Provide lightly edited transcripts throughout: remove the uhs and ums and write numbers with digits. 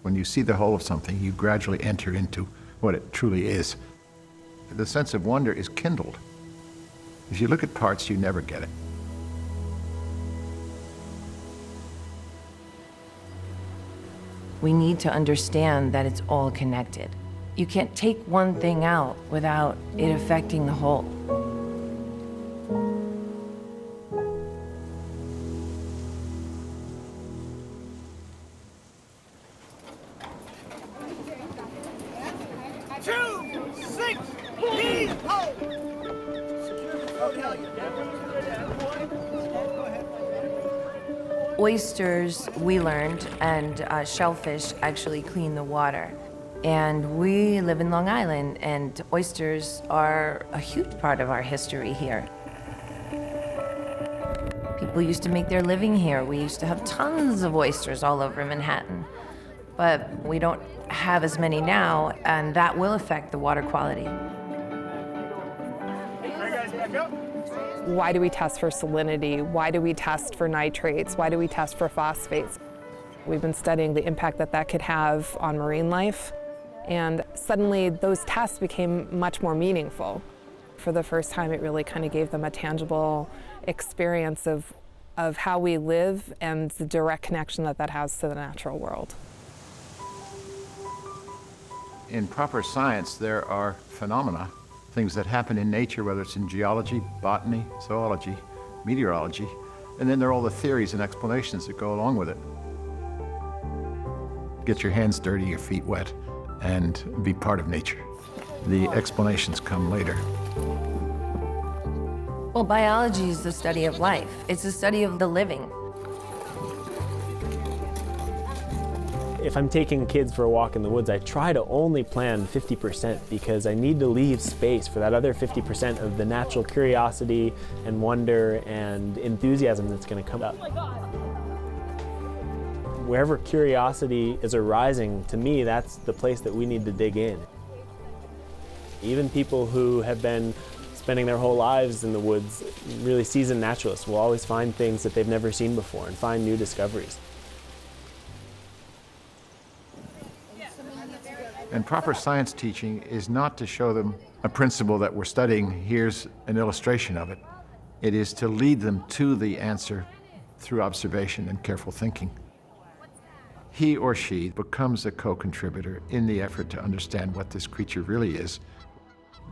When you see the whole of something, you gradually enter into what it truly is. The sense of wonder is kindled. If you look at parts, you never get it. We need to understand that it's all connected. You can't take one thing out without it affecting the whole. Oysters, we learned, and shellfish actually clean the water. And we live in Long Island, and oysters are a huge part of our history here. People used to make their living here. We used to have tons of oysters all over Manhattan. But we don't have as many now, and that will affect the water quality. Why do we test for salinity? Why do we test for nitrates? Why do we test for phosphates? We've been studying the impact that that could have on marine life, and suddenly those tests became much more meaningful. For the first time, it really kind of gave them a tangible experience of how we live and the direct connection that that has to the natural world. In proper science, there are phenomena, things that happen in nature, whether it's in geology, botany, zoology, meteorology, and then there are all the theories and explanations that go along with it. Get your hands dirty, your feet wet, and be part of nature. The explanations come later. Well, biology is the study of life. It's the study of the living. If I'm taking kids for a walk in the woods, I try to only plan 50% because I need to leave space for that other 50% of the natural curiosity and wonder and enthusiasm that's going to come up. Wherever curiosity is arising, to me, that's the place that we need to dig in. Even people who have been spending their whole lives in the woods, really seasoned naturalists, will always find things that they've never seen before and find new discoveries. And proper science teaching is not to show them a principle that we're studying, here's an illustration of it. It is to lead them to the answer through observation and careful thinking. He or she becomes a co-contributor in the effort to understand what this creature really is.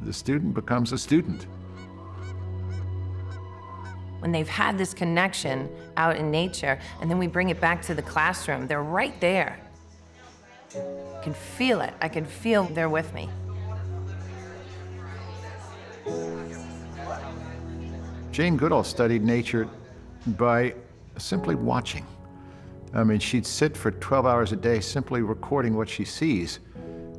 The student becomes a student. When they've had this connection out in nature, and then we bring it back to the classroom, they're right there. I can feel it. I can feel they're with me. Jane Goodall studied nature by simply watching. I mean, she'd sit for 12 hours a day simply recording what she sees.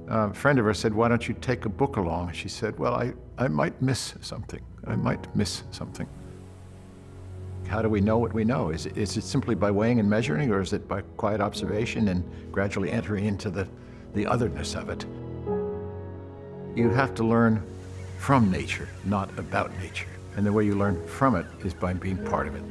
A friend of hers said, why don't you take a book along? And she said, well, I might miss something. I might miss something. How do we know what we know? Is it simply by weighing and measuring, or is it by quiet observation and gradually entering into the otherness of it? You have to learn from nature, not about nature. And the way you learn from it is by being part of it.